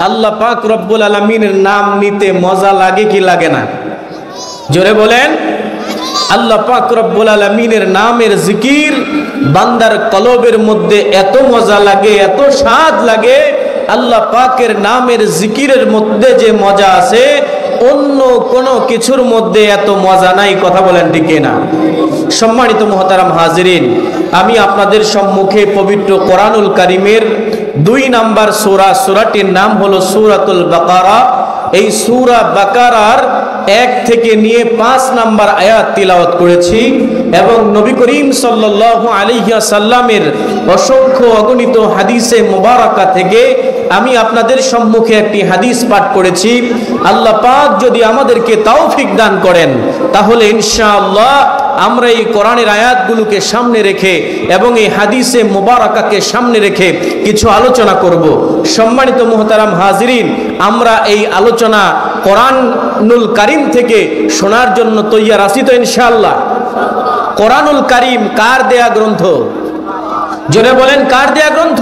আল্লাহ পাক রব্বুল আলামিনের নাম নিতে মজা লাগে কি লাগে না? জোরে বলেন। আল্লাহ পাক রব্বুল আলামিনের নামের জিকির বান্দার কলবের মধ্যে এত মজা লাগে, এত স্বাদ লাগে। আল্লাহ পাকের নামের জিকিরের মধ্যে যে মজা আছে অন্য কোনো কিছুর মধ্যে এত মজা নাই। কথা বলেন ঠিক না? সম্মানিত মুহতারাম হাজিরিন, আমি আপনাদের সম্মুখে পবিত্র কোরআনুল কারীমের 2 নাম্বার সূরাটির নাম হলো সূরাতুল বাকারা। এই সূরা বাকারার 1 থেকে নিয়ে 5 নাম্বার আয়াত তিলাওয়াত করেছি এবং নবী করিম সাল্লাল্লাহু আলাইহি ওয়াসাল্লামের অসংখ্য অগণিত হাদিসে মুবারাকা থেকে আমি আপনাদের সম্মুখে একটি হাদিস পাঠ করেছি। আল্লাহ পাক যদি আমাদেরকে তৌফিক দান করেন তাহলে ইনশাআল্লাহ আমরা এই কোরআনের আয়াতগুলোকে সামনে রেখে এবং এই হাদিসে মুবারাকাকে সামনে রেখে কিছু আলোচনা করব। সম্মানিত মুহতারাম হাজিরিন, আমরা এই আলোচনা কোরআনুল কারীম থেকে শোনার জন্য তৈয়ার আছি তো ইনশাআল্লাহ? কোরআনুল কারীম কার দেয়া গ্রন্থ? জোরে বলেন, কার দেয়া গ্রন্থ?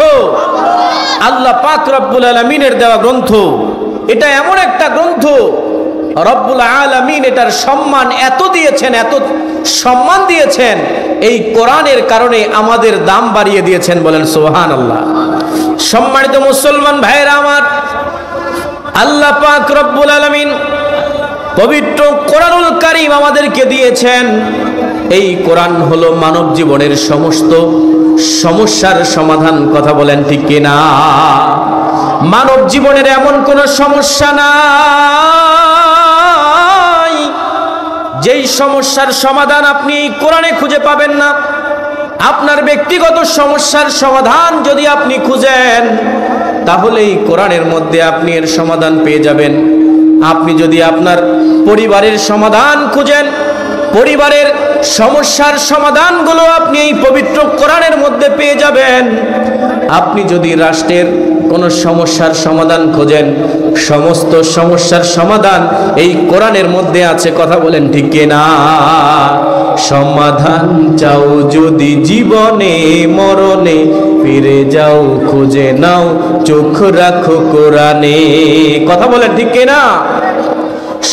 আল্লাহ পাক রব্বুল আলামিনের দেওয়া গ্রন্থ। এটা এমন একটা গ্রন্থ রব্বুল আলামিন এটার সম্মান এত দিয়েছেন, এত সম্মান দিয়েছেন, এই কোরআনের কারণে আমাদের দাম বাড়িয়ে দিয়েছেন। বলেন সুবহানাল্লাহ। সম্মানিত মুসলমান ভাইরা আমার, আল্লাহ পাক রব্বুল আলামিন পবিত্র কোরআনুল কারীম আমাদেরকে দিয়েছেন। এই কোরআন হলো মানব জীবনের সমস্ত সমস্যার সমাধান। কথা বলেন ঠিক কিনা? মানব জীবনের এমন কোন সমস্যা নাই যেই সমস্যার সমাধান আপনি কোরআনে খুঁজে পাবেন না। আপনার ব্যক্তিগত সমস্যার সমাধান যদি আপনি খুঁজেন তাহলে এই কোরআনের মধ্যে আপনি এর সমাধান পেয়ে যাবেন। আপনি যদি আপনার পরিবারের সমাধান খুঁজেন, পরিবারের সমস্যার সমাধানগুলো আপনি এই পবিত্র কোরআনের মধ্যে পেয়ে যাবেন। আপনি যদি রাষ্ট্রের কোন সমস্যার সমাধান খোঁজেন, সমস্ত সমস্যার সমাধান এই কোরআনের মধ্যে আছে। কথা বলেন ঠিক কিনা? সমাধান চাও যদি জীবনে মরণে, ফিরে যাও খুঁজে নাও চোখ রাখো কোরআনে। কথা বলেন ঠিক কিনা?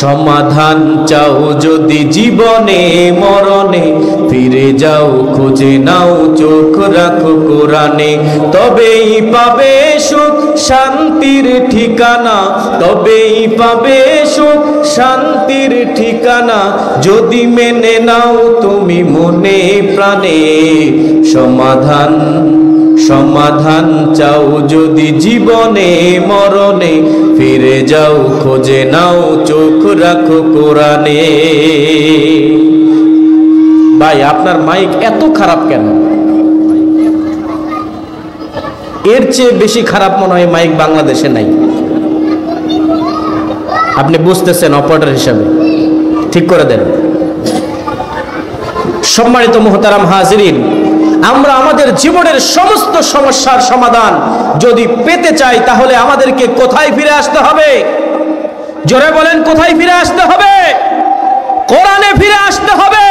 সমাধান চাও যদি জীবনে মরণে, ফিরে যাও খুঁজে নাও চোখ রাখো কোরআনে। তবেই পাবে সুখ শান্তির ঠিকানা, তবেই পাবে সুখ শান্তির ঠিকানা, যদি মেনে নাও তুমি মনে প্রাণে। সমাধান সমাধান চাও যদি জীবনে মরণে, ফিরে যাও খোঁজে নাও চোখ রাখো কোরআনে। ভাই, আপনার মাইক এত খারাপ কেন? এর চেয়ে বেশি খারাপ মনে হয় মাইক বাংলাদেশে নাই। আপনি বুঝতেছেন অপারেটর হিসাবে, ঠিক করে দেন। সম্মানিত মুহতারাম হাজিরিন, আমরা আমাদের জীবনের সমস্ত সমস্যার সমাধান যদি পেতে চাই তাহলে আমাদেরকে কোথায় ফিরে আসতে হবে? জোরে বলেন, কোথায় ফিরে আসতে হবে? কোরআনে ফিরে আসতে হবে।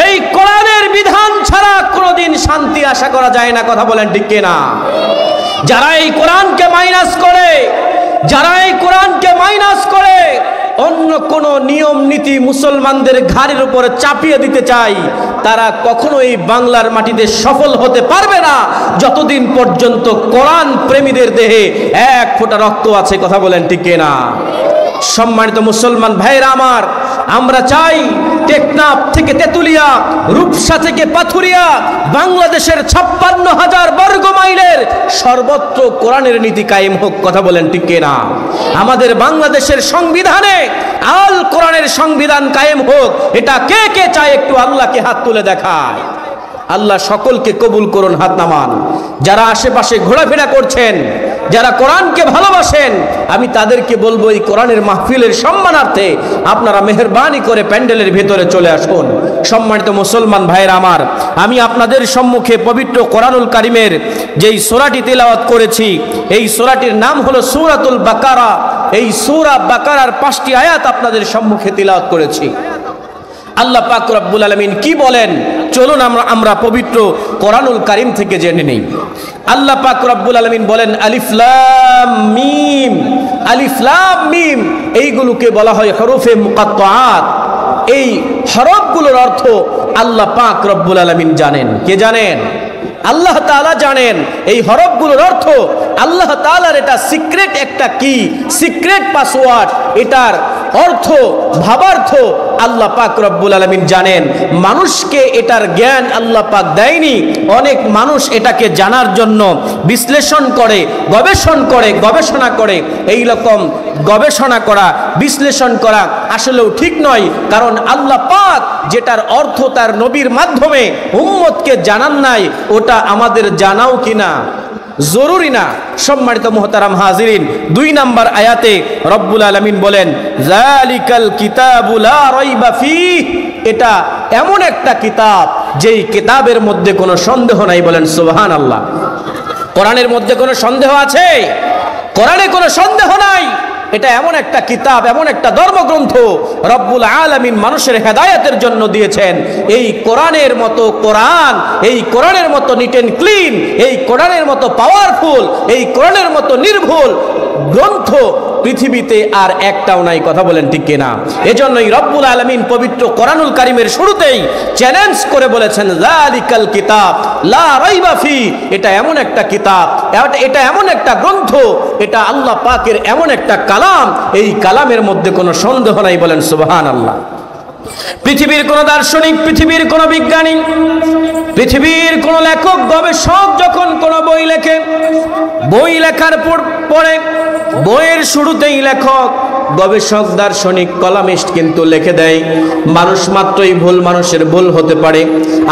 এই কোরআনের বিধান ছাড়া কোনোদিন শান্তি আশা করা যায় না। কথা বলেন ঠিক কিনা? যারা এই কোরআনকে মাইনাস করে, যারা এই কোরআনকে মাইনাস করে অন্য কোন নিয়ম নীতি মুসলমানদের ঘাড়ের উপরে চাপিয়ে দিতে চাই, তারা কখনো এই বাংলার মাটিতে সফল হতে পারবে না যতদিন পর্যন্ত কোরআন প্রেমীদের দেহে 1 ফোঁটা রক্ত আছে। কথা বলেন ঠিক কিনা? সম্মানিত মুসলমান ভাইরা আমার, আমরা চাই টেকনাফ থেকে তেতুলিয়া, রূপসা থেকে পাথুরিয়া, বাংলাদেশের 56,000 বর্গ মাইলের সর্বত্র কোরআনের নীতি কায়েম হোক। কথা বলেন ঠিক কিনা? আমাদের বাংলাদেশের সংবিধানে আল কোরআনের সংবিধান কায়েম হোক। এটা কে কে চায় একটু আল্লাহকে হাত তুলে দেখায়। আল্লাহ সকলকে কবুল করুন। হাত নামান। যারা আশেপাশে ঘোরাফেরা করছেন, যারা কোরআনকে ভালোবাসেন, আমি তাদেরকে বলবো এই কোরআনের মাহফিলের সম্মানার্থে আপনারা মেহেরবানি করে প্যান্ডেলের ভেতরে চলে আসুন। সম্মানিত মুসলমান ভাইরা আমার, আমি আপনাদের সম্মুখে পবিত্র কোরআনুল কারীমের যেই সূরাটি তেলাওয়াত করেছি, এই সূরাটির নাম হলো সূরাতুল বাকারা। এই সূরা বাকারার 5টি আয়াত আপনাদের সম্মুখে তেলাওয়াত করেছি। আল্লাহ পাক রব্বুল আলামিন কি বলেন চলুন আমরা পবিত্র কোরআনুল কারীম থেকে জেনে নেই। আল্লাহ পাক রব্বুল আলামিন বলেন, আলিফ লাম মিম আলিফ লাম মিম, এইগুলোকে বলা হয় হরফে মুকাত্তাআত। এই হরফগুলোর অর্থ আল্লাহ পাক রব্বুল আলামিন জানেন। কে জানেন? আল্লাহ তাআলা জানেন। এই হরফগুলোর অর্থ আল্লাহ তাআলার এটা সিক্রেট একটা কি, সিক্রেট পাসওয়ার্ড। এটার অর্থ, ভাবার্থ আল্লাহ পাক রব্বুল আলামিন জানেন। মানুষকে এটার জ্ঞান আল্লাহ পাক দেয়নি। অনেক মানুষ এটাকে জানার জন্য বিশ্লেষণ করে, গবেষণা করে। এই রকম গবেষণা করা, বিশ্লেষণ করা আসলেও ঠিক নয়। কারণ আল্লাহ পাক যেটার অর্থ তার নবীর মাধ্যমে উম্মতকে জানান নাই, ওটা আমাদের জানাও কিনা জরুরি না। সম্মানিত মুহতারাম হাজিরিন, 2 নম্বর আয়াতে রব্বুল আলামিন বলেন যালিকাল কিতাবু লা রাইবা ফীহ, এটা এমন একটা কিতাব যেই কিতাবের মধ্যে কোনো সন্দেহ নাই। বলেন সুবহানাল্লাহ। কোরআনের মধ্যে কোনো সন্দেহ আছে? কোরআনে কোনো সন্দেহ নাই। এটা এমন একটা কিতাব, এমন একটা ধর্মগ্রন্থ রব্বুল আলামিন মানুষের হেদায়েতের জন্য দিয়েছেন। এই কোরআনের মতো কোরআন, এই কোরআনের মতো নিট এন্ড ক্লিন, এই কোরআনের মতো পাওয়ারফুল, এই কোরআনের মতো নির্ভুল গ্রন্থ পৃথিবীতে আর একটাও নাই। কথা বলেন ঠিক কিনা? এজন্যই রব্বুল আলামিন পবিত্র কোরআনুল কারীমের শুরুতেই চ্যালেঞ্জ করে বলেছেন যালিকাল কিতাব লা রাইবা ফি, এটা এমন একটা কিতাব, এটা এমন একটা গ্রন্থ, এটা আল্লাহ পাকের এমন একটা কালাম, এই কালামের মধ্যে কোনো সন্দেহ নাই। বলেন সুবহানাল্লাহ। পৃথিবীর কোন দার্শনিক, পৃথিবীর কোন বিজ্ঞানী, পৃথিবীর কোন লেখক, গবেষক যখন কোন বই লেখে, বই লেখার পরে বইয়ের শুরুতেই লেখক, গবেষক, দার্শনিক, কলামিস্ট কিন্তু লিখে দেয় মানুষ মাত্রই ভুল, মানুষের ভুল হতে পারে।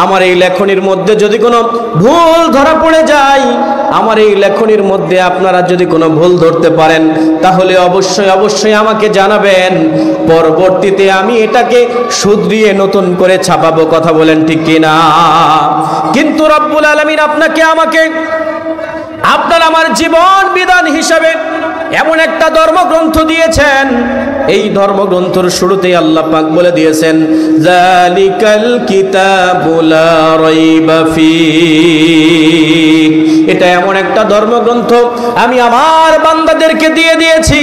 আমার এই লেখনির মধ্যে যদি কোনো ভুল ধরা পড়ে যায়, আমার এই লেখনির মধ্যে আপনারা যদি কোনো ভুল ধরতে পারেন, তাহলে অবশ্যই অবশ্যই আমাকে জানাবেন। পরবর্তীতে আমি এটাকে শুধরিয়ে নতুন করে ছাপাবো। কথা বলেন ঠিক কিনা? কিন্তু রব্বুল আলামিন আপনাকে আমাকে, আপনার আমার জীবন বিধান হিসাবে এমন একটা ধর্মগ্রন্থ দিয়েছেন। এই ধর্মগ্রন্থের শুরুতেই আল্লাহ পাক বলে দিয়েছেন যালিকাল কিতাবু লা রাইবা ফীহ, এটা এমন একটা ধর্মগ্রন্থ আমি আমার বান্দাদেরকে দিয়ে দিয়েছি।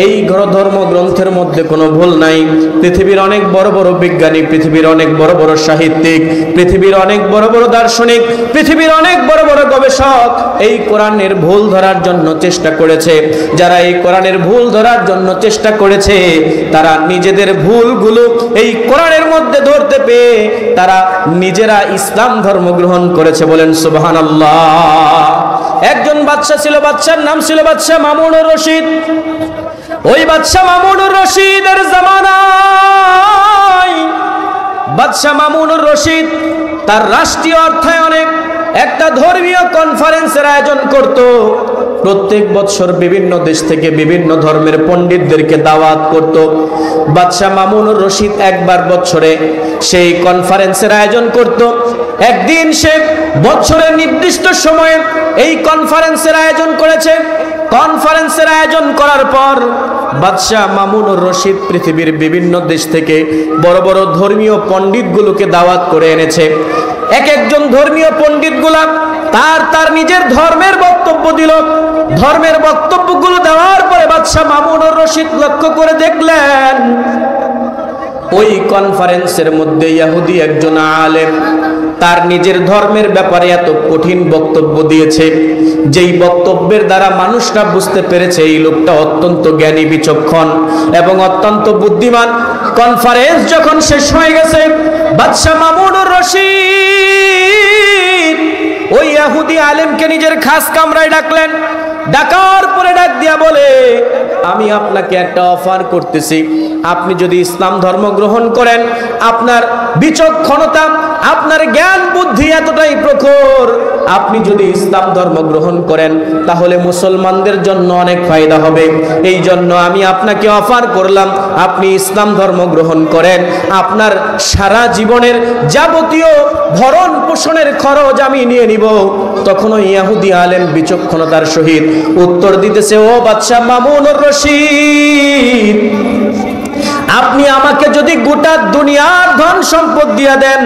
এই ধর্মগ্রন্থের মধ্যে কোনো ভুল নাই। পৃথিবীর অনেক বড় বড় বিজ্ঞানী, পৃথিবীর অনেক বড় বড় সাহিত্যিক, পৃথিবীর অনেক বড় বড় দার্শনিক, পৃথিবীর অনেক বড় বড় গবেষক এই কোরআনের ভুল ধরার জন্য চেষ্টা করেছে। যারা এই কোরআনের ভুল ধরার জন্য চেষ্টা করেছে, তারা নিজেদের ভুলগুলো এই কোরআনের মধ্যে ধরতে পেয়ে তারা নিজেরা ইসলাম ধর্ম গ্রহণ করেছে। বলেন সুবহানাল্লাহ। একজন বাদশা ছিল, বাদশার নাম ছিল বাদশা মামুনুর রশিদ। ওই বাদশা মামুনুর রশিদের জামানায় বাদশা মামুনুর রশিদ তার রাষ্ট্রীয় অর্থায়নে একটা ধর্মীয় কনফারেন্সের আয়োজন করত। প্রত্যেক বছর বিভিন্ন দেশ থেকে বিভিন্ন ধর্মের পণ্ডিতদেরকে দাওয়াত করত। বাদশা মামুনুর রশিদ একবার বছরে সেই কনফারেন্সের আয়োজন করত। একদিন সে বছরের নির্দিষ্ট সময়ে এই কনফারেন্সের আয়োজন করেছে। কনফারেন্সের আয়োজন করার পর বাদশা মামুনুর রশিদ পৃথিবীর বিভিন্ন দেশ থেকে বড় বড় ধর্মীয় পণ্ডিতগুলোকে দাওয়াত করে এনেছে। এক একজন ধর্মীয় পণ্ডিতগুলা তার নিজের ধর্মের বক্তব্য দিল। ধর্মের বক্তব্যগুলো দেওয়ার পরে বাদশা মামুনুর রশিদ লক্ষ্য করে দেখলেন ওই কনফারেন্সের মধ্যে ইহুদি একজন আলেম তার নিজের ধর্মের ব্যাপারে এত কঠিন বক্তব্য দিয়েছে, যেই বক্তব্যের দ্বারা মানুষরা বুঝতে পেরেছে এই লোকটা অত্যন্ত জ্ঞানী, বিচক্ষণ এবং অত্যন্ত বুদ্ধিমান। কনফারেন্স যখন শেষ হয়ে গেছে, বাদশা মামুনুর রশিদ ওই ইহুদি আলেমকে নিজের খাস কামরায় ডাকলেন। ডাকার পরে ডাক দিয়া বলে, আমি আপনাকে একটা অফার করতেছি, আপনি যদি ইসলাম ধর্ম গ্রহণ করেন, আপনার বিচক্ষণতা, আপনার জ্ঞান বুদ্ধি এতটাই প্রখর, আপনি যদি ইসলাম ধর্ম গ্রহণ করেন তাহলে মুসলমানদের জন্য অনেক ফায়দা হবে। এই জন্য আমি আপনাকে অফার করলাম, আপনি ইসলাম ধর্ম গ্রহণ করেন, আপনার সারা জীবনের যাবতীয় ভরণ পোষণের খরচ আমি নিয়ে নিব। তখন ওই ইহুদি আলেম বিচক্ষণতার সহিত উত্তর দিতেছে, ও বাদশা মামুনুর রশিদ, আপনি আমাকে যদি গোটা দুনিয়ার ধন সম্পদ দিয়ে দেন,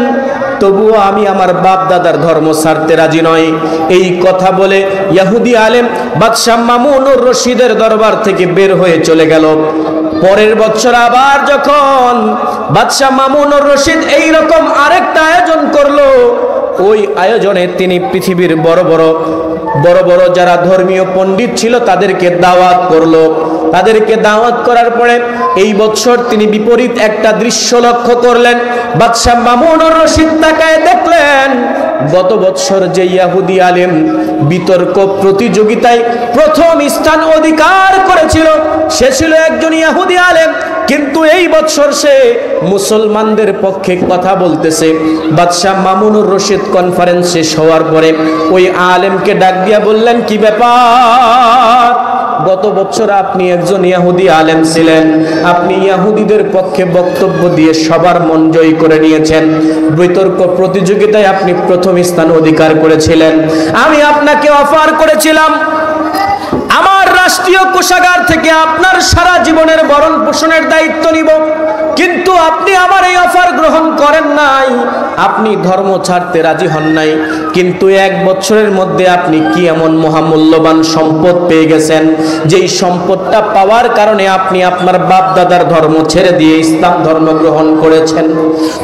তবুও আমি আমার বাপ দাদার ধর্ম ছাড়তে রাজি নই। এই কথা বলে ইহুদি আলেম বাদশাহ মামুনুর রশিদের দরবার থেকে বের হয়ে চলে গেল। পরের বছর আবার যখন বাদশাহ মামুনুর রশিদ এইরকম আরেকটা আয়োজন করলো, ওই আয়োজনে তিনি পৃথিবীর বড় বড় যারা ধর্মীয় পণ্ডিত ছিল তাদেরকে দাওয়াত করলো। তাদেরকে দাওয়াত করার পরে এই বছর তিনি বিপরীত একটা দৃশ্য লক্ষ্য করলেন। বাদশাহ মামুনুর রশিদ তাকায় দেখলেন গত বছর যে ইহুদি আলেম বিতর্ক প্রতিযোগিতায় প্রথম স্থান অধিকার করেছিল সে ছিল একজন ইহুদি আলেম, কিন্তু এই বছর সে মুসলমানদের পক্ষে কথা বলতেছে। বাদশাহ মামুনুর রশিদ কনফারেন্স শেষ হওয়ার পরে ওই আলেমকে ডাক দিয়া বললেন, কি ব্যাপার? গত বছর আপনি একজন ইহুদি আলেম ছিলেন, আপনি ইহুদিদের পক্ষে বক্তব্য দিয়ে সবার মন জয় করে নিয়েছেন, বিতর্ক প্রতিযোগিতায় আপনি প্রথম স্থান অধিকার করেছিলেন। আমি আপনাকে অফার করেছিলাম আমার রাষ্ট্রীয় কোষাগার থেকে আপনার সারা জীবনের ভরণ পোষণের দায়িত্ব নিব, কিন্তু আপনি আমার এই অফার গ্রহণ করেন নাই, আপনি ধর্ম ছাড়তে রাজি হন নাই। কিন্তু এক বছরের মধ্যে আপনি কি এমন মহামূল্যবান সম্পদ পেয়ে গেছেন যেই সম্পদটা পাওয়ার কারণে আপনি আপনার বাপ দাদার ধর্ম ছেড়ে দিয়ে ইসলাম ধর্ম গ্রহণ করেছেন।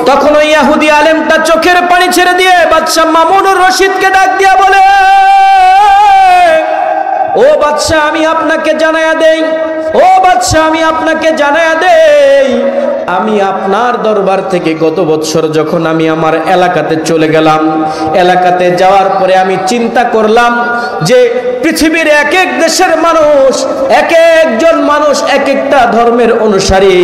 তখন ওই ইহুদি আলেমটা চোখের পানি ছেড়ে দিয়ে বাদশাহ মামুনুর রশিদকে ডাক দিয়া বলে, ও বাদশাহ আমি আপনাকে জানায়া দেই, ও বাদশাহ আমি আপনাকে জানায়া দেই, আমি আপনার দরবার থেকে গত বছর যখন আমি আমার এলাকাতে চলে গেলাম, এলাকাতে যাওয়ার পরে আমি চিন্তা করলাম যে পৃথিবীর এক এক দেশের মানুষ, এক একজন মানুষ এক একটা ধর্মের অনুসারী।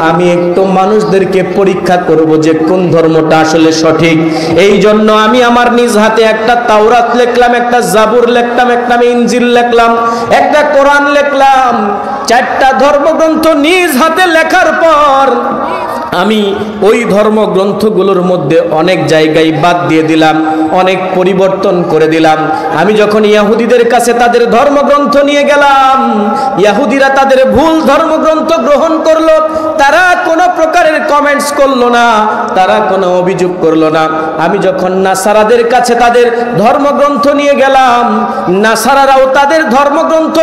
আমি একটু মানুষদেরকে পরীক্ষা করব যে কোন ধর্মটা আসলে সঠিক। এই জন্য আমি আমার নিজ হাতে একটা তাওরাত লিখলাম, একটা জাবুর লিখলাম, একটা ইনজিল লিখলাম, একটা কোরআন লিখলাম। চারটা ধর্মগ্রন্থ নিজ হাতে লেখার পর আমি ওই ধর্মগ্রন্থগুলোর মধ্যে অনেক জায়গায় বাদ দিয়ে দিলাম, অনেক পরিবর্তন করে দিলাম। আমি যখন ইহুদিদের কাছে তাদের ধর্মগ্রন্থ নিয়ে গেলাম, ইহুদিরা তাদের ভুল ধর্মগ্রন্থ গ্রহণ করলো। তারা কোনো প্রকারের কমেন্টস করলো না, তারা কোনো অভিযোগ করলো না। আমি যখন নাসারাদের কাছে তাদের ধর্মগ্রন্থ নিয়ে গেলাম, নাসারারাও তাদের ধর্মগ্রন্থ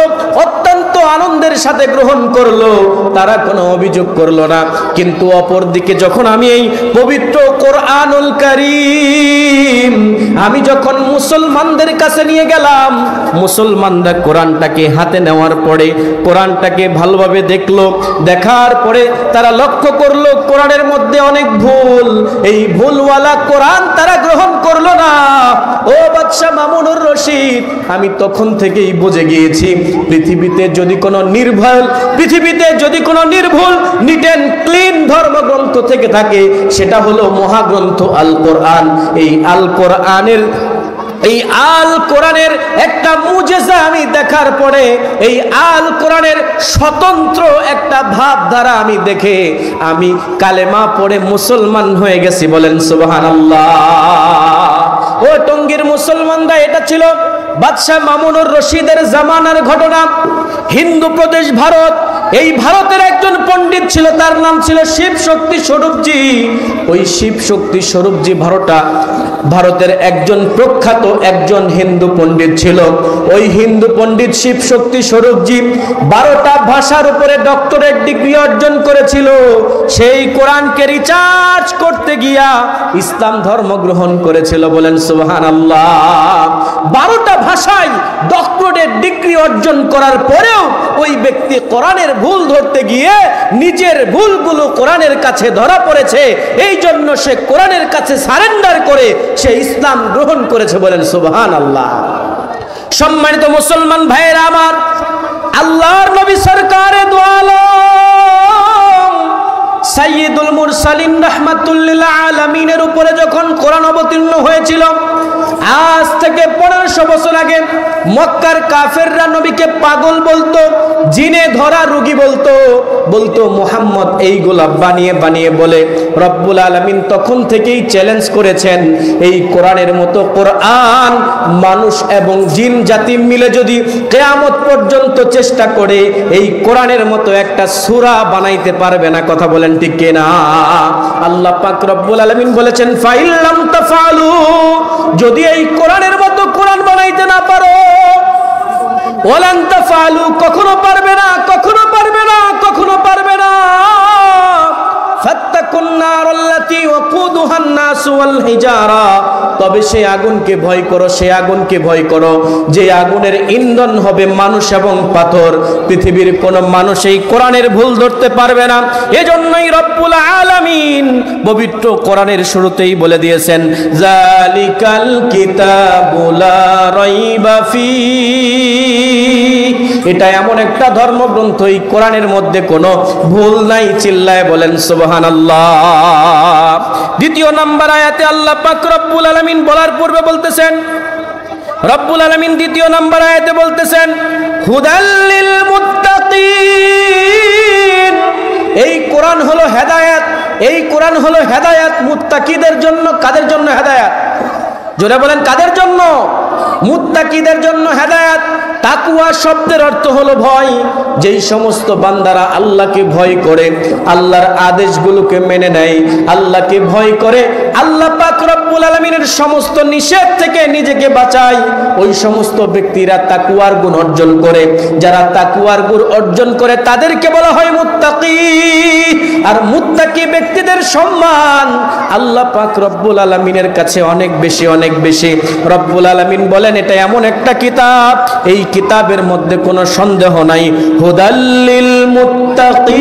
অত্যন্ত আনন্দের সাথে গ্রহণ করলো, তারা কোনো অভিযোগ করলো না। কিন্তু অপরদিকে যখন আমি এই পবিত্র কোরআনুল কারীম আমি যখন মুসলমানদের কাছে নিয়ে গেলাম, মুসলমানরা কোরআনটাকে হাতে নেওয়ার পরে কোরআনটাকে ভালোভাবে দেখলো, দেখার পরে তারা লক্ষ্য করলো কোরআনের মধ্যে অনেক ভুল। এই ভুলওয়ালা কোরআন তারা গ্রহণ করলো না। ও বাদশাহ মামুনুর রশিদ, আমি তখন থেকেই বুঝে গিয়েছি পৃথিবীতে যদি কোনো নির্ভুল নিট এন্ড ক্লিন ধর্মগ্রন্থ থেকে থাকে সেটা হলো মহাগ্রন্থ আল কোরআন। এই আল কোরআনের একটা মুজিজা আমি দেখার পরে, এই আল কোরআনের স্বতন্ত্র একটা ভাবধারা আমি দেখে আমি কালেমা পড়ে মুসলমান হয়ে গেছি। বলেন সুবহানাল্লাহ। ও টঙ্গীর মুসলমানরা, এটা ছিল বাদশাহ মামুনুর রশিদের জামানার ঘটনা। হিন্দু প্রদেশ ভারত, এই ভারতের একজন পণ্ডিত ছিল, তার নাম ছিল শিব শক্তি স্বরূপজি। ওই শিব শক্তি স্বরূপজি ভারতের একজন প্রখ্যাত একজন হিন্দু পণ্ডিত ছিল। ওই হিন্দু পণ্ডিত শিব শক্তি স্বরূপজি 12টা ভাষার উপরে ডক্টরেট ডিগ্রি অর্জন করেছিল। সেই কোরআনকে রিসার্চ করতে গিয়া ইসলাম ধর্ম গ্রহণ করেছিল। বলেন সুবহানাল্লাহ। 12টা ভাষায় ডক্টরেট ডিগ্রি অর্জন করার পরেও ওই ব্যক্তি কোরআনের ভুল ধরতে গিয়ে নিজের ভুলগুলো কোরআনের কাছে ধরা পড়েছে। এই জন্য সে কোরআনের কাছে সারেন্ডার করে সে ইসলাম গ্রহণ করেছে। বলেন সুবহানাল্লাহ। সম্মানিত মুসলমান ভাইয়েরা আমার, আল্লাহর নবী সরকারে দু আলম সাইয়্যিদুল মুরসালিন রাহমাতুল লিল আলামিনের উপরে যখন কোরআন অবতীর্ণ হয়েছিল, আজ থেকে 1500 বছর আগে মক্কার কাফেররা নবীকে পাগল বলতো, জিনে ধরা রোগী বলতো মুহাম্মদ এইগুলা বানিয়ে বানিয়ে বলে। রব্বুল আলামিন তখন থেকেই চ্যালেঞ্জ করেছেন, এই কোরআনের মতো কোরআন মানুষ এবং জিন জাতি মিলে যদি কিয়ামত পর্যন্ত চেষ্টা করে এই কোরআনের মতো একটা সূরা বানাইতে পারবে না। কথা বলেন ঠিক কিনা? আল্লাহ পাক রব্বুল আলামিন বলেছেন, ফাইল্লাম তাফআলু, যদি এই কোরআনের মতো কোরআন বানাইতে না পারো, ওয়ালান তাফআলু, কখনো পারবে না, কখনো পারবে না, কখনো পারবে না। ফাত্তাকুন নারাল্লাতী ওয়াকুদুহান নাস ওয়াল হিজারা, তবে সেই আগুনকে ভয় করো, সেই আগুনকে ভয় করো যে আগুনের ইন্ধন হবে মানুষ এবং পাথর। পৃথিবীর কোন মানুষ এই কোরআনের ভুল ধরতে পারবে না। এজন্যই রব্বুল আলামিন পবিত্র কোরআনের শুরুতেই বলে দিয়েছেন, যালিকাল কিতাবু লা রাইবা ফী, এটা এমন একটা ধর্মগ্রন্থ, এই কোরআনের মধ্যে কোনো ভুল নাই। চিল্লায় বলেন সুবহানাল্লাহ। দ্বিতীয় নাম্বার আয়াতে আল্লাহ পাক রব্বুল আলামিন বলার পূর্বে বলতেছেন, রব্বুল আলামিন দ্বিতীয় নাম্বার আয়াতে বলতেছেন, হুদাল লিল মুত্তাকিন, এই কোরআন হলো হেদায়েত, এই কোরআন হলো হেদায়েত মুত্তাকিদের জন্য। কাদের জন্য হেদায়েত? জোরে বলেন, কাদের জন্য? মুত্তাকিদের জন্য হেদায়েত। তাকওয়া শব্দের অর্থ হলো ভয়। যেই সমস্ত বান্দারা আল্লাহকে ভয় করে, আল্লাহর আদেশগুলোকে মেনে নেয়, আল্লাহকে ভয় করে, আল্লাহ পাক রব্বুল আলামিনের সমস্ত নিষেধ থেকে নিজেকে বাঁচায়, ওই সমস্ত ব্যক্তিরা তাকওয়ার গুণ অর্জন করে। যারা তাকওয়ার গুণ অর্জন করে তাদেরকে বলা হয় মুত্তাকি। আর মুত্তাকি ব্যক্তিদের সম্মান আল্লাহ পাক রব্বুল আলামিনের কাছে অনেক বেশি, অনেক বেশি। রব্বুল আলামিন বলেন, এটা এমন একটা কিতাব, এই কিতাবের মধ্যে কোনো সন্দেহ নাই, হুদাল্লিল মুত্তাকিন,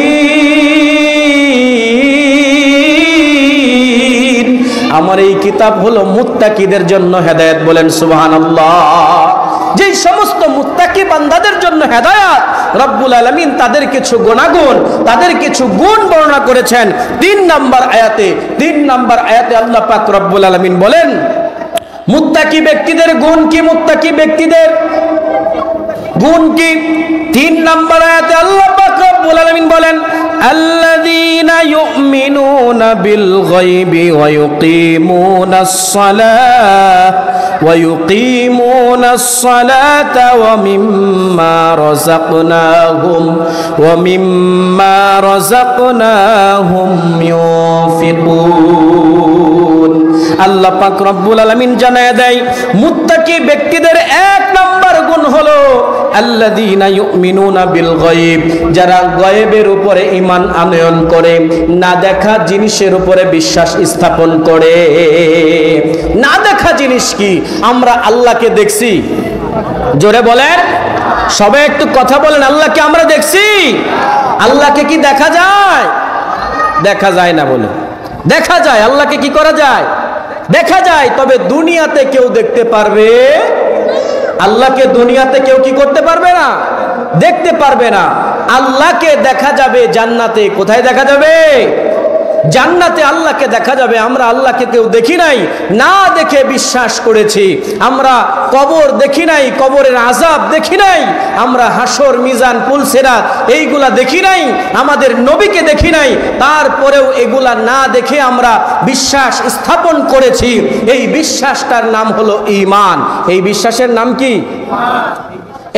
আমার এই কিতাব হলো মুত্তাকিদের জন্য হেদায়েত। বলেন সুবহানাল্লাহ। যেই সমস্ত মুত্তাকি বান্দাদের জন্য হেদায়েত, রব্বুল আলামিন তাদের কিছু গুণাগুণ, তাদের কিছু গুণ বর্ণনা করেছেন 3 নাম্বার আয়াতে। 3 নাম্বার আয়াতে আল্লাহ পাক রব্বুল আলামিন বলেন, মুত্তাকি ব্যক্তিদের গুণ কি, মুত্তাকি ব্যক্তিদের গুণ কি? 3 নাম্বার আয়াতে আল্লাহ পাক রব্বুল আলামিন বলেন, আল্লাযীনা ইউমিনুনা বিল গায়বি ওয়া ইউকিমুনাস সালাতা ওয়া মিম্মা রাযাকনাহুম ইউনফিকুন। আল্লাহ পাক রব্বুল আলামিন জানায় দেয়, মুত্তাকি ব্যক্তিদের 1 নাম্বার গুণ হলো আল্লাযীনা ইউমিনুনা বিল গায়ব, যারা গায়বের উপরে ঈমান আনয়ন করে, না দেখা জিনিসের উপরে বিশ্বাস স্থাপন করে। না দেখা জিনিস কি? আমরা আল্লাহকে দেখছি? জোরে বলেন, সবাই একটু কথা বলেন, আল্লাহকে আমরা দেখছি? আল্লাহকে কি দেখা যায়? দেখা যায় না। বলে দেখা যায়। আল্লাহকে কি করা যায়? দেখা যায়। তবে দুনিয়াতে কেউ দেখতে পারবে? আল্লাহকে দুনিয়াতে কেউ কি করতে পারবে না? দেখতে পারবে না। আল্লাহকে দেখা যাবে জান্নাতে। কোথায় দেখা যাবে? জান্নাতে আল্লাহকে দেখা যাবে। আমরা আল্লাহকে কেউ দেখি নাই, না দেখে বিশ্বাস করেছি। আমরা কবর দেখি নাই, কবরের আযাব দেখি নাই, আমরা হাসর, মিজান, পুলসিরাত এইগুলা দেখি নাই, আমাদের নবীকে দেখি নাই, তারপরেও এগুলা না দেখে আমরা বিশ্বাস স্থাপন করেছি। এই বিশ্বাসটার নাম হলো ঈমান। এই বিশ্বাসের নাম কি?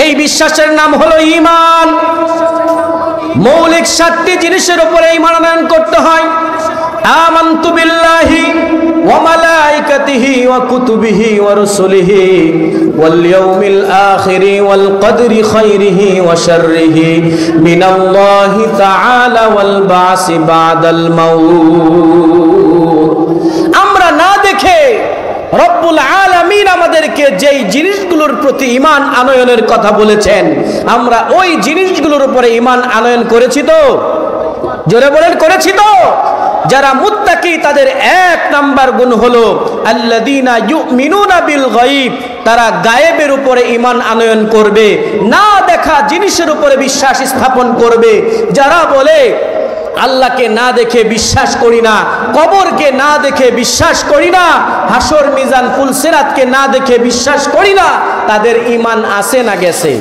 এই বিশ্বাসের নাম হলো ঈমান। মৌলিক 7টি জিনিসের উপরে ঈমান আনয়ন করতে হয়। আমানতু বিল্লাহি ওয়া মালাইকাতিহি ওয়া কুতুবিহি ওয়া রুসুলিহি ওয়াল ইয়াউমিল আখিরি ওয়াল কদরি খাইরিহি ওয়া শাররিহি মিনাল্লাহি তাআলা ওয়াল বাসি বাদাল মাউত। আমরা না দেখে রব্বুল আলামিন আমাদেরকে যেই জিনিসগুলোর প্রতি ঈমান আনয়নের কথা বলেছেন, আমরা ওই জিনিসগুলোর উপরে ঈমান আনয়ন করেছি তো? জোরে বলেন, করেছি তো? যারা মুত্তাকি তাদের 1 নাম্বার গুণ হলো আল্লাযীনা ইউমিনুনা বিল গায়ব, তারা গায়েবের উপরে ঈমান আনয়ন করবে, না দেখা জিনিসের উপরে বিশ্বাস স্থাপন করবে। যারা বলে আল্লাহকে না দেখে বিশ্বাস করি না, কবরকে না দেখে বিশ্বাস করি না, হাসর, মিজান, পুলসিরাতকে না দেখে বিশ্বাস করি না, তাদের ঈমান আছে না গেছে?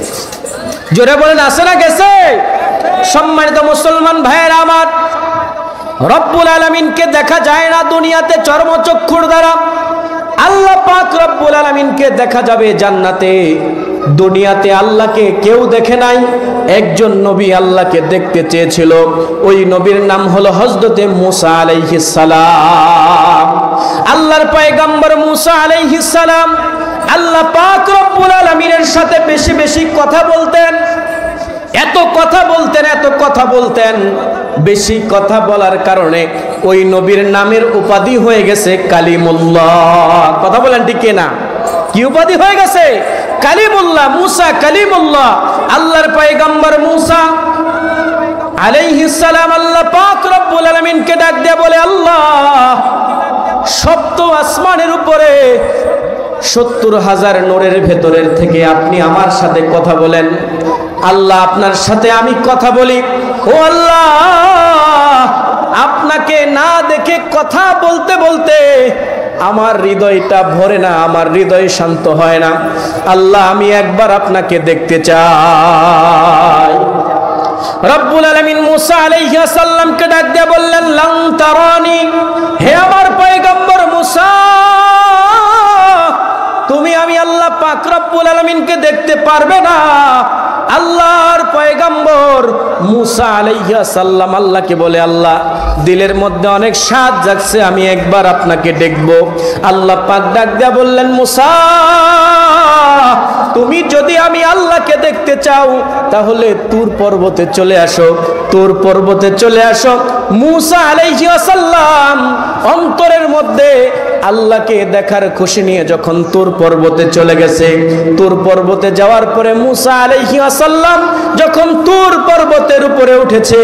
জোরে বলেন, আছে না গেছে? সম্মানিত মুসলমান ভাইয়েরা আমার, রব্বুল আলামিনকে দেখা যায় না দুনিয়াতে চর্মচক্ষুর দ্বারা। আল্লাহ পাক রব্বুল আলামিনকে দেখা যাবে জান্নাতে। দুনিয়াতে আল্লাহকে কেউ দেখে নাই। একজন নবী আল্লাহকে দেখতে চেয়েছিল, ওই নবীর নাম হলো হযরতে মুসা আলাইহিস সালাম। আল্লাহর পয়গম্বর মুসা আলাইহিস সালাম আল্লাহ পাক রব্বুল আলামিনের সাথে বেশি বেশি কথা বলতেন। এত কথা বলতেন, বেশি কথা বলার কারণে ওই নবীর নামের উপাধি হয়ে গেছে কালিমুল্লাহ। কথা বলেন ঠিক কিনা? কি উপাধি হয়ে গেছে? কালিমুল্লাহ। মুসা কালিমুল্লাহ। আল্লাহর পয়গম্বর মুসা আলাইহিস সালাম আল্লাহ পাক রব্বুল আলামিনকে ডাক দিয়ে বলে, আল্লাহ, সপ্ত আসমানের উপরে 70,000 নূরের ভেতরের থেকে আপনি আমার সাথে কথা বলেন। আল্লাহ, আপনার সাথে আমি কথা বলি। ও আল্লাহ, আপনাকে না দেখে কথা বলতে বলতে আমার হৃদয়টা ভরে না, আমার হৃদয় শান্ত হয় না। আল্লাহ, আমি একবার আপনাকে দেখতে চাই। রব্বুল আলামিন মুসা আলাইহিস সালামকে ডাক দিয়ে বললেন, লান তারানি, হে আমার পয়গম্বর মুসা, তুমি আমি আল্লাহ পাক রব্বুল আলামিনকে দেখতে পারবে না। আল্লাহর পয়গম্বর মুসা আলাইহিস সালাম আল্লাহকে বলে, আল্লাহ, দিলের মধ্যে অনেক স্বাদ জাগছে, আমি একবার আপনাকে দেখব। আল্লাহ পাক ডাক দিয়া বললেন, মুসা, তুমি যদি আমি আল্লাহকে দেখতে চাও তাহলে তুর পর্বতে চলে আসো। তুর পর্বতে চলে আসো। মুসা আলাইহিস সালাম অন্তরের মধ্যে আল্লাহকে দেখার খুশি নিয়ে যখন তুর পর্বতে চলে গেছে, তুর পর্বতে যাওয়ার পরে মুসা আলাইহিস সালাম যখন তুর পর্বতের উপরে উঠেছে,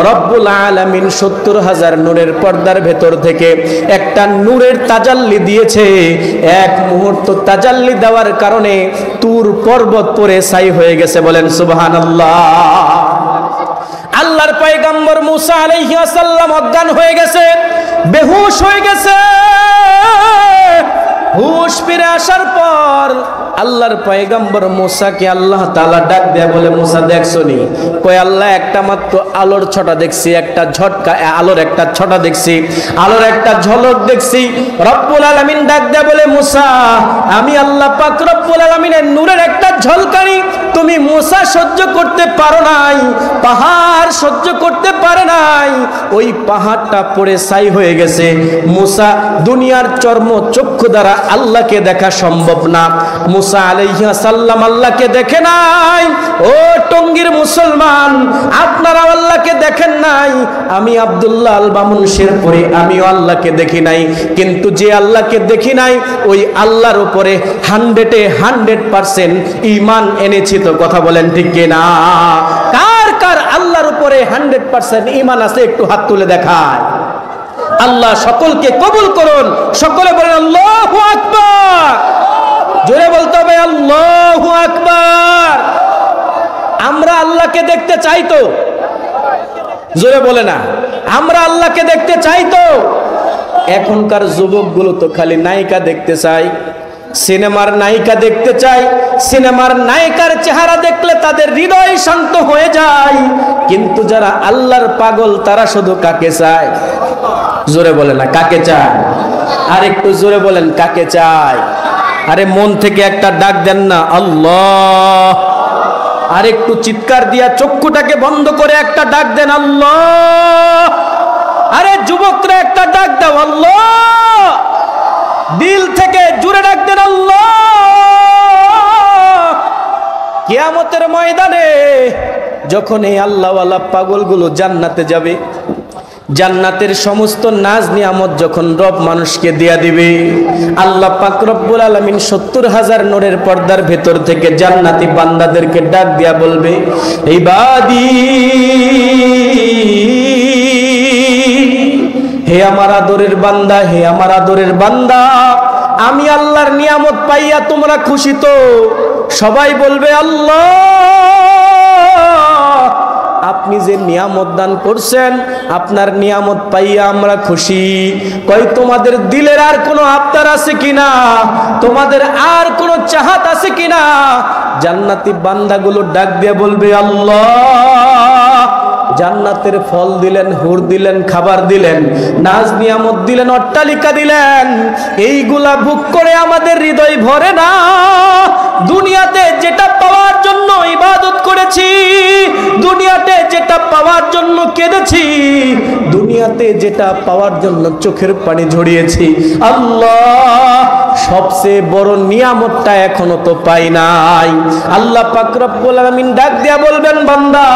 রব্বুল আলামিন 70,000 নূরের পর্দার ভেতর থেকে একটা নূরের তাজাল্লি দিয়েছে। এক মুহূর্ত তাজাল্লি দেওয়ার কারণে তুর পর্বত পরে ছাই হয়ে গেছে। বলেন সুবহানাল্লাহ। আল্লাহর পয়গম্বর মুসা আলাইহিস সালাম অজ্ঞান হয়ে গেছে, বেহুশ হয়ে গেছে। হুশ ফিরে আসার পর আল্লাহর পয়গম্বর মুসাকে আল্লাহ তাআলা ডাক দেয়া বলে, মুসা, দেখছনি? কই, আল্লাহ, একটা মাত্র আলোর ছটা দেখছি, একটা ঝটকা, আলোর একটা ছটা দেখছি, আলোর একটা ঝলক দেখছি। রব্বুল আলামিন ডাক দেয়া বলে, মুসা, আমি আল্লাহ পাক রব্বুল আলামিনের নূরের একটা ঝলকানি তুমি মুসা সহ্য করতে পারো নাই, পাহাড় সহ্য করতে পারে নাই, ওই পাহাড়টা পড়ে ছাই হয়ে গেছে। মুসা, দুনিয়ার চর্ম চক্ষু দ্বারা আল্লাহকে দেখা সম্ভব না। মুসা আলাইহিস সালাম আল্লাহকে দেখে নাই। ও টঙ্গীর মুসলমান, আপনারা আল্লাহকে দেখেন নাই। আমি আব্দুল্লাহ আল বামুন শেরপুরি, আমিও আল্লাহকে দেখি নাই। কিন্তু যে আল্লাহকে দেখি নাই, ওই আল্লাহর উপরে 100% ঈমান এনেছি। তো কথা বলেন ঠিক কিনা? কার কার আল্লাহর উপরে 100% ঈমান আছে একটু হাত তুলে দেখায়। আল্লাহ সকলকে কবুল করুন। সকলে বলেন আল্লাহু আকবার। জোরে বলতে হবে আল্লাহু আকবার। আমরা আল্লাহকে দেখতে চাই তো? জোরে বলে না। আমরা আল্লাহকে দেখতে চাই তো? এখনকার যুবকগুলো তো খালি নায়িকা দেখতে চায়, সিনেমার নায়িকা দেখতে চায়। সিনেমার নায়িকার চেহারা দেখলে তাদের হৃদয় শান্ত হয়ে যায়। কিন্তু যারা আল্লাহর পাগল তারা শুধু কাকে চায়? জোরে বলে না, কাকে চায়? আর একটু জোরে বলেন, কাকে চায়? আরে মন থেকে একটা ডাক দেন না, আল্লাহ। আর একটু চিৎকার দিয়া চক্ষুটাকে বন্ধ করে একটা ডাক দেন, আল্লাহ। আরে যুবকরা একটা ডাক দাও, আল্লাহ। দিল থেকে জুড়ে ডাক দেন, আল্লাহ। কিয়ামতের ময়দানে যখন এই আল্লাহওয়ালা পাগলগুলো জান্নাতে যাবে, জান্নাতের সমস্ত নাজ নিয়ামত যখন রব মানুষকে দিয়া দিবে, আল্লাহ পাক রব্বুল আলামিন 70,000 নূরের পর্দার ভেতর থেকে জান্নাতি বান্দাদেরকে ডাক দিয়া বলবে, ইবাদি, হে আমার আদরের বান্দা, হে আমার আদরের বান্দা, আমি আল্লাহর নিয়ামত পাইয়া তোমরা খুশি তো? সবাই বলবে, আল্লাহ, আপনি যে নিয়ামত দান করছেন, আপনার নিয়ামত পাইয়া আমরা খুশি। কই, তোমাদের দিলের আর কোনো আবদার আছে কিনা? তোমাদের আর কোনো চাহাত আছে কিনা? জান্নাতি বান্দাগুলো ডাক দিয়ে বলবে, আল্লাহ, জান্নাতের ফল দিলেন, হুর দিলেন, খাবার দিলেন, নাজ নিয়ামত দিলেন, অট্টালিকা দিলেন। এইগুলা ভোগ করে আমাদের হৃদয় ভরে না। দুনিয়াতে যেটা পাওয়ার জন্য ইবাদত করেছি, দুনিয়াতে যেটা পাওয়ার জন্য কেঁদেছি, দুনিয়াতে যেটা পাওয়ার জন্য চোখের পানি ঝরিয়েছি, আল্লাহ সবচেয়ে বড় নিয়ামতটা এখনো তো পাই নাই। আল্লাহ পাক রব্বুল আলামিন ডাক দিয়া বলবেন, বান্দা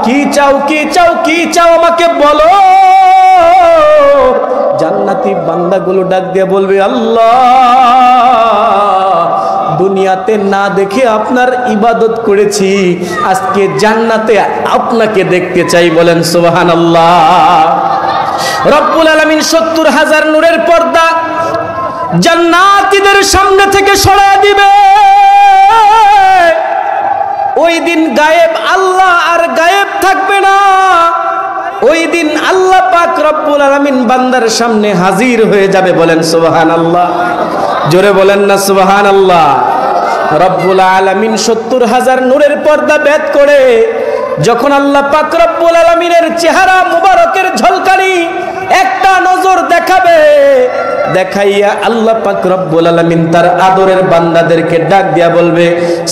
কি চাও, কি চাও, কি চাও আমাকে বলো। জান্নাতি বান্দাগুলো ডাক দিয়া বলবে, আল্লাহ দুনিয়াতে না দেখে আপনার ইবাদত করেছি, আজকে জান্নাতে আপনাকে দেখতে চাই। বলেন সুবহানাল্লাহ। রব্বুল আলামিন ৭০,০০০ নূরের পর্দা জান্নাতীদের সামনে থেকে সরায় দিবে। ওই দিন গায়েব আল্লাহ আর গায়েব থাকবে না। ওই দিন আল্লাহ পাক রব্বুল আলামিন বান্দার সামনে হাজির হয়ে যাবে। বলেন সুবহানাল্লাহ। জোরে বলেন না সুবহানাল্লাহ। রব্বুল আলামিন ৭০,০০০ নূরের পর্দা ভেদ করে যখন আল্লাহ পাক রব্বুল আলামিনের চেহারা মুবারকের ঝলকানি একটা নজর দেখাবে, দেখাইয়া আল্লাহ পাক রব্বুল আলামিন তার আদরের বান্দাদেরকে ডাক দিয়া বলবে,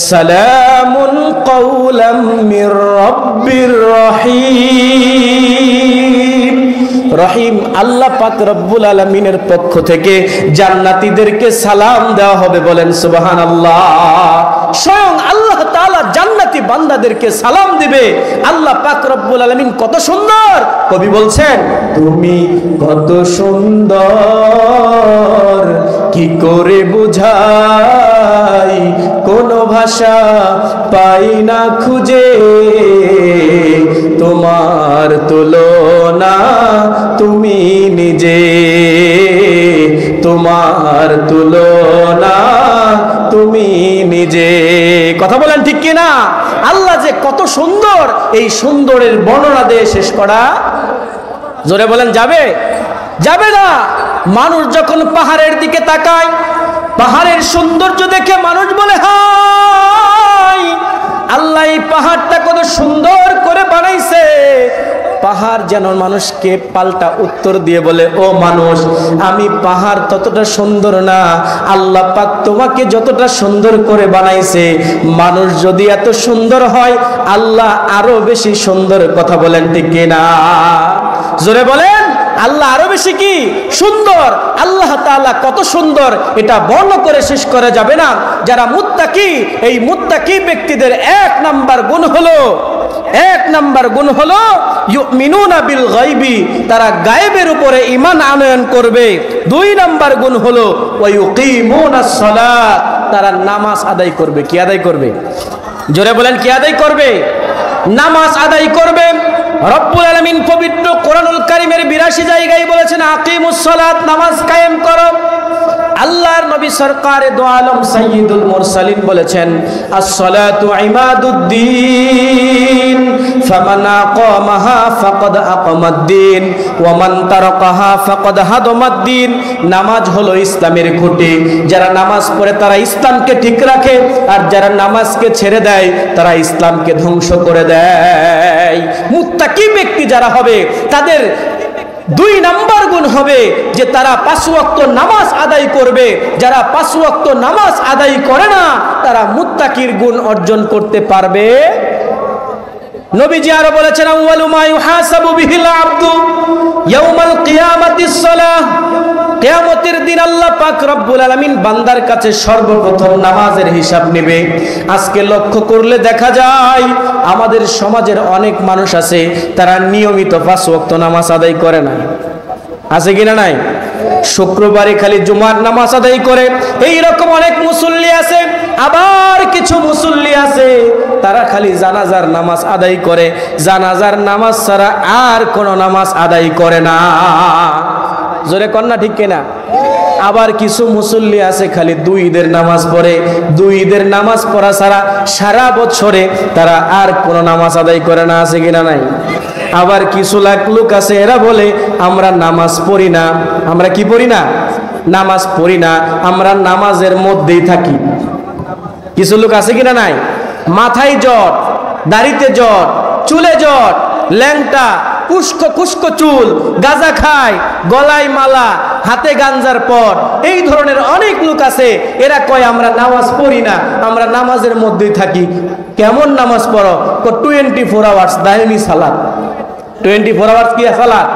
সালামুন কাওলাম মির রাব্বির রহিম। রহিম আল্লাহ পাক রব্বুল আলামিনের পক্ষ থেকে জান্নাতীদেরকে সালাম দেওয়া হবে। বলেন সুবহানাল্লাহ। স্বয়ং আল্লাহ তাআলা জান্নাতি বান্দাদেরকে সালাম দিবে। আল্লাহ পাক রব্বুল আলামিন কত সুন্দর, কবি বলছেন, তুমি কত সুন্দর কি করে বুঝাই, কোন ভাষা পাই না খুঁজে, তোমার তুলনা তুমি নিজে, তোমার তুলনা তুমি নিজে। কথা বলেন ঠিক কিনা? আল্লাহ যে কত সুন্দর, এই সুন্দরের বর্ণনা দিয়ে শেষ করা জোরে বলেন যাবে? যাবে না। মানুষ যখন পাহাড়ের দিকে তাকায়, পাহাড়ের সৌন্দর্য দেখে মানুষ বলে, হায় আল্লাহ এই পাহাড়টা কত সুন্দর করে বানাইছে। পাহাড় যেন মানুষকে পাল্টা উত্তর দিয়ে বলে, ও মানুষ, আমি পাহাড় ততটা সুন্দর না, আল্লাহ পাক তোমাকে যতটা সুন্দর করে বানাইছে। মানুষ যদি এত সুন্দর হয়, আল্লাহ আরো বেশি সুন্দর। কথা বলেন ঠিক কিনা? জোরে বলেন। আল্লাহ আরো বেশি কি সুন্দর। আল্লাহ তাআলা কত সুন্দর এটা বর্ণনা করে শেষ করা যাবে না। যারা মুত্তাকি, এই মুত্তাকি ব্যক্তিদের এক নাম্বার গুণ হলো ইউমিনুনা বিল গায়বি, তারা গায়েবের উপরে ঈমান আনয়ন করবে। ২ নাম্বার গুণ হলো ওয়া ইউকিমুনাস সালাত, তারা নামাজ আদায় করবে। কি আদায় করবে? জোরে বলেন, কি আদায় করবে? নামাজ আদায় করবে। রব্বুল আলামিন পবিত্র কোরআনুল কারীমের ৮২ জায়গায় বলেছেন, আকিমুস সালাত, নামাজ কায়েম করো। আল্লাহর নবী সরকারে দো আলম সাইয়্যিদুল মুরসালিন বলেছেন, আস-সালাতু ইমাদুদ্দিন, ফামান আকামাহা ফাকাদ আকামাদ্দিন ওয়া মান তারাকাহা ফাকাদ হাদামাদ্দিন। নামাজ হলো ইসলামের খুঁটি। যারা নামাজ পড়ে তারা ইসলামকে ঠিক রাখে, আর যারা নামাজকে ছেড়ে দেয় তারা ইসলামকে ধ্বংস করে দেয়। মুত্তাকি ব্যক্তি যারা হবে, তাদের ২ নাম্বার গুণ হবে যে তারা ৫ ওয়াক্ত নামাজ আদায় করবে। যারা ৫ ওয়াক্ত নামাজ আদায় করে না, তারা মুত্তাকির গুণ অর্জন করতে পারবে। নবীজি আরো বলেছেন, আউয়ালু মা ইউহাসাবু বিহিল আবদু ইয়াউমাল কিয়ামাতিস সালাহ। কিয়ামতের দিন আল্লাহ পাক রব্বুল আলামিন বান্দার কাছে সর্বপ্রথম নামাজের হিসাব নেবে। আজকে লক্ষ্য করলে দেখা যায় আমাদের সমাজের অনেক মানুষ আছে, তারা নিয়মিত ৫ ওয়াক্ত নামাজ আদায় করে না। আছে কিনা নাই? শুক্রবারে খালি জুমার নামাজ আদায় করে। এই রকম অনেক মুসল্লি আছে। আবার কিছু মুসল্লি আছে, তারা খালি জানাজার নামাজ আদায় করে, জানাজার নামাজ ছাড়া আর কোনো নামাজ আদায় করে না। জোরে কন্যা ঠিক কিনা? আবার কিছু মুসল্লি আছে খালি ২ ঈদের নামাজ পড়ে, ২ ঈদের নামাজ পড়া ছাড়া সারা বছরে তারা আর কোনো নামাজ আদায় করে না। আছে কিনা নাই? আবার কিছু লোক আছে, এরা বলে আমরা নামাজ পড়ি না। আমরা কি পড়ি না? নামাজ পড়ি না, আমরা নামাজের মধ্যেই থাকি। কিছু লোক আছে কিনা নাই? মাথায় জট, দাড়িতে জট, চুলে জট, ল্যাংটা, উস্কো খুস্কো চুল, গাঁজা খায়, গলায় মালা, হাতে গাঞ্জার পট, এই ধরনের অনেক লোক আছে। এরা কয় আমরা নামাজ পড়ি না, আমরা নামাজের মধ্যেই থাকি। কেমন নামাজ পড়ো? 24 আওয়ার্স দায়মি সালাত। 24 আওয়ার্স কি সালাত?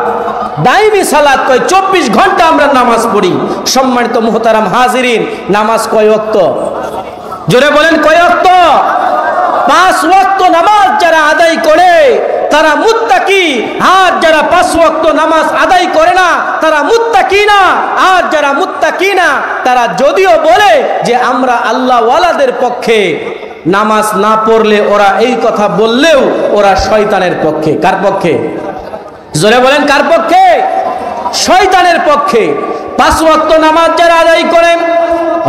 দায়মি সালাত। কয় 24 ঘন্টা আমরা নামাজ পড়ি। সম্মানিত মুহতারাম হাজিরিন, নামাজ কয় ওয়াক্ত? জোরে বলেন কয় ওয়াক্ত? 5 ওয়াক্ত নামাজ যারা আদায় করে তারা মুত্তাকি, আর যারা 5 ওয়াক্ত নামাজ আদায় করে না তারা মুত্তাকি না। আর যারা মুত্তাকি না তারা যদিও বলে যে আমরা আল্লাহ ওয়ালাদের পক্ষে, নামাজ না পড়লে ওরা এই কথা বললেও ওরা শয়তানের পক্ষে। কার পক্ষে? জোরে বলেন কার পক্ষে? শয়তানের পক্ষে। 5 ওয়াক্ত নামাজ যারা আদায় করেন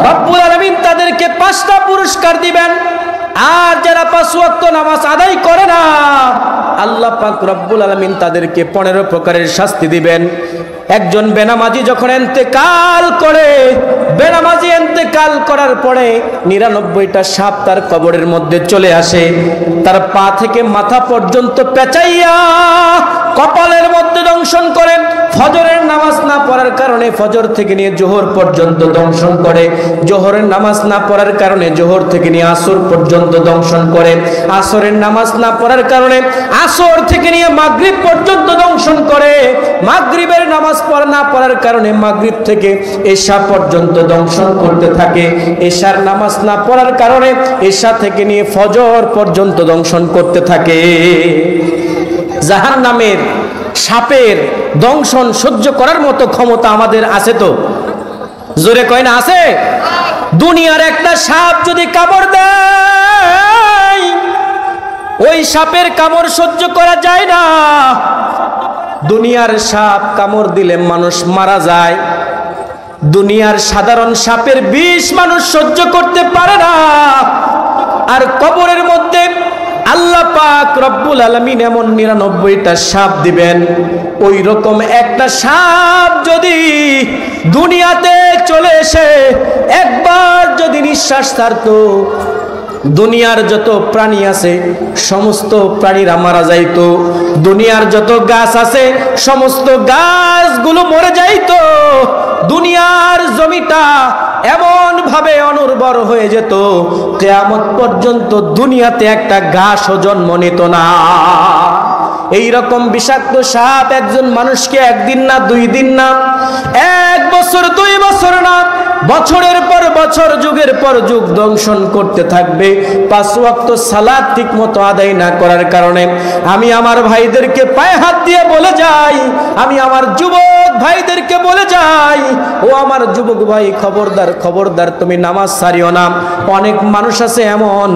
রব্বুল আলামিন তাদেরকে 5টা পুরস্কার দিবেন। আর যারা 5 ওয়াক্ত নামাজ আদায় করে না আল্লাহ পাক রব্বুল আলামিন তাদেরকে 15 প্রকারের শাস্তি দিবেন। একজন বেনামাজি যখন ইন্তেকাল করে, বেনামাজি ইন্তেকাল করার পরে 99টা সাপ তার কবরের মধ্যে চলে আসে। তার পা থেকে মাথা পর্যন্ত পেঁচাইয়া কপালের মধ্যে দংশন করে। ফজরের নামাজ না পড়ার কারণে ফজর থেকে নিয়ে জোহর পর্যন্ত দংশন করে। জোহরের নামাজ না পড়ার কারণে জোহর থেকে নিয়ে আসর পর্যন্ত দংশন করে। আসরের নামাজ না পড়ার কারণে আসর থেকে নিয়ে মাগরিব পর্যন্ত দংশন করে। মাগরিবের নামাজ না পড়ার কারণে মাগরিব থেকে এশা পর্যন্ত দংশন করতে থাকে। এশার নামাজ না পড়ার কারণে এশা থেকে নিয়ে ফজর পর্যন্ত দংশন করতে থাকে। জাহান্নামের সাপের দংশন সহ্য করার মতো ক্ষমতা আমাদের আছে তো? জোরে কয় না আছে? দুনিয়ার একটা সাপ যদি কামড় দেয় ওই সাপের কামড় সহ্য করা যায় না। দুনিয়ার সাপ কামড় দিলে মানুষ মারা যায়। দুনিয়ার সাধারণ সাপের বিষ মানুষ সহ্য করতে পারে না। আর কবরের মধ্যে আল্লাহ পাক রব্বুল আলামিন এমন 99টা সাপ দিবেন। ওই রকম একটা সাপ যদি দুনিয়াতে চলে এসে একবার যদি নিঃশ্বাস ছাড়তো, দুনিয়ার যত প্রাণী আছে সমস্ত প্রাণীরা মারা যাইতো। দুনিয়ার যত গাছ আছে সমস্ত গাছগুলো মরে যাইতো। দুনিয়ার জমিটা এমন ভাবে অনুর্বর হয়ে যেত, কিয়ামত পর্যন্ত দুনিয়াতে একটা ঘাসও জন্ম নিত না। এই রকম বিষাক্ত সাপ একজন মানুষকে একদিন না, 2 দিন না, 1 বছর 2 বছর না, বছরের পর বছর, যুগের পর যুগ দংশন করতে থাকবে। 5 ওয়াক্ত সালাত ঠিক মতো আদায় না করার কারণে আমি আমার ভাইদেরকে পায়ে হাত দিয়ে বলে যাই, আমি আমার যুবক ভাইদেরকে বলে যাই, ও আমার যুবক ভাই খবরদার, খবরদার তুমি নামাজ ছাড়িও না। অনেক মানুষ আছে এমন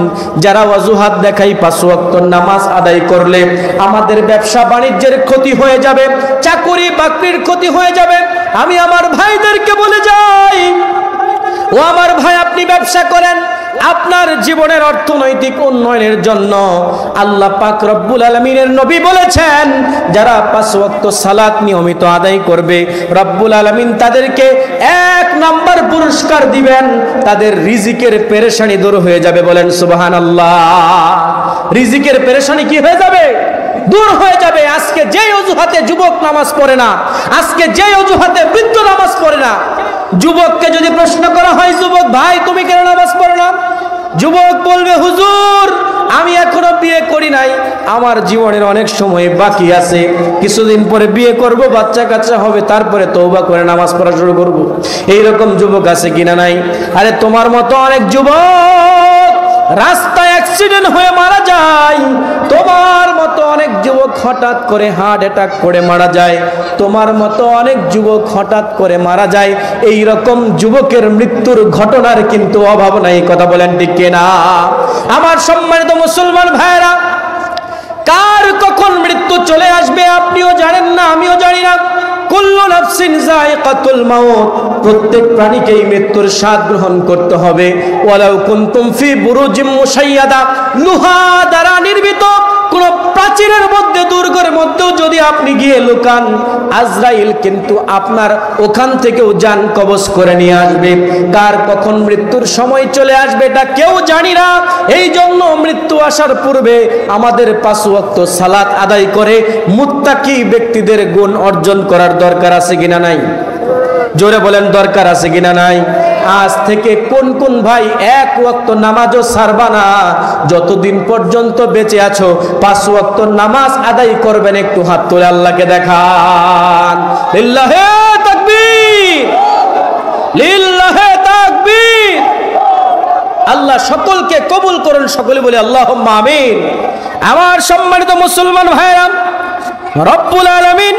যারা অজুহাত দেখাই 5 ওয়াক্ত নামাজ আদায় করলে আমাদের ব্যবসা বাণিজ্যের ক্ষতি হয়ে যাবে, চাকরি বাকরির ক্ষতি হয়ে যাবে। আমি আমার ভাইদেরকে বলে যাই, ও আমার ভাই আপনি ব্যবসা করেন, আপনার জীবনের অর্থনৈতিক উন্নয়নের জন্য আল্লাহ পাক রব্বুল আলামিনের নবী বলেছেন যারা 5 ওয়াক্ত সালাত নিয়মিত আদায় করবে রব্বুল আলামিন তাদেরকে 1 নম্বর পুরস্কার দিবেন, তাদের রিজিকের পেরেশানি দূর হয়ে যাবে। বলেন সুবহানাল্লাহ। রিজিকের পেরেশানি কি হয়ে যাবে? দূর হয়ে যাবে। আজকে যেই অজুহাতে যুবক নামাজ পড়ে না, আজকে যেই অজুহাতে বৃদ্ধ নামাজ পড়ে না, যুবককে যদি প্রশ্ন করা হয় যুবক ভাই তুমি কেন নামাজ পড়ো না, যুবক বলবে হুজুর আমি এখনো বিয়ে করি নাই, আমার জীবনের অনেক সময় বাকি আছে, কিছুদিন পরে বিয়ে করব, বাচ্চা কাচ্চা হবে, তারপরে তওবা করে নামাজ পড়া শুরু করব। এইরকম যুবক আছে কিনা নাই? আরে তোমার মতো অনেক যুবক রাস্তায় অ্যাক্সিডেন্ট হয়ে মারা যায়, তোমার মতো অনেক যুবক হঠাৎ করে হার্ট অ্যাটাক করে মারা যায়, তোমার মতো অনেক যুবক হঠাৎ করে মারা যায়। এই রকম যুবকের মৃত্যুর ঘটনার কিন্তু অভাব নাই। কথা বলেন ঠিক কিনা? আমার সম্মানিত মুসলমান ভাইরা, কার কখন মৃত্যু চলে আসবে আপনিও জানেন না, আমিও জানি না। কুল্লু নাফসিন যায়িকাতুল মাউত, প্রত্যেক প্রাণীকেই মৃত্যুর স্বাদ গ্রহণ করতে হবে। ওয়ালাউ কুনতুম ফি বুরুজিম মুশাইয়াদা, লোহা দ্বারা নির্মিত কোন প্রাচীরের মধ্যে দুর্গের মধ্যেও যদি আপনি গিয়ে লুকান, আজরাইল কিন্তু আপনার ওখান থেকেও জান কবজ করে নিয়ে আসবে। কার কখন মৃত্যুর সময় চলে আসবে এটা কেউ জানি না। এই জন্য মৃত্যু আসার পূর্বে আমাদের 5 ওয়াক্ত সালাত আদায় করে মুত্তাকি ব্যক্তিদের গুণ অর্জন করার দরকার আছে কিনা নাই? জোরে বলেন, দরকার আছে কিনা নাই? আজ থেকে কোন কোন ভাই 1 ওয়াক্ত নামাজও ছাড়বা না, যতদিন পর্যন্ত বেঁচে আছো 5 ওয়াক্ত নামাজ আদায় করবেন? একটু হাত তুলে আল্লাহকে দেখান। লিল্লাহে তাকবীর, লিল্লাহে তাকবীর। আল্লাহ সকলকে কবুল করুন, সকলে বলি আল্লাহুম্মা আমিন। আমার সম্মানিত মুসলমান ভাইরা, রব্বুল আলামিন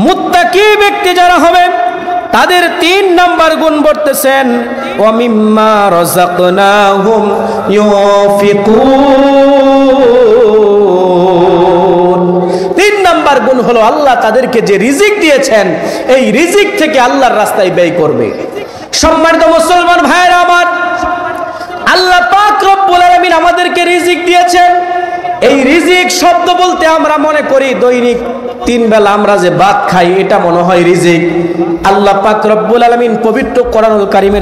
মুত্তাকি ব্যক্তি যারা হবে তাদের 3 নাম্বার গুণ বলতেছেন, ওয়া মিম্মা রাযাকনাহুম ইউনফিকুন। 3 নাম্বার গুণ হলো আল্লাহ তাদেরকে যে রিজিক দিয়েছেন এই রিজিক থেকে আল্লাহর রাস্তায় ব্যয় করবে। সম্মানিত মুসলমান ভাইরা আমার, আল্লাহ পাক রব্বুল আলামিন আমাদেরকে রিজিক দিয়েছেন। এই রিজিক শব্দ বলতে আমরা মনে করি দৈনিক 3 বেলা আমরা যে ভাত খাই এটা মনে হয় রিজিক। আল্লাহ পাক রব্বুল আলামিন পবিত্র কোরআনুল কারীমের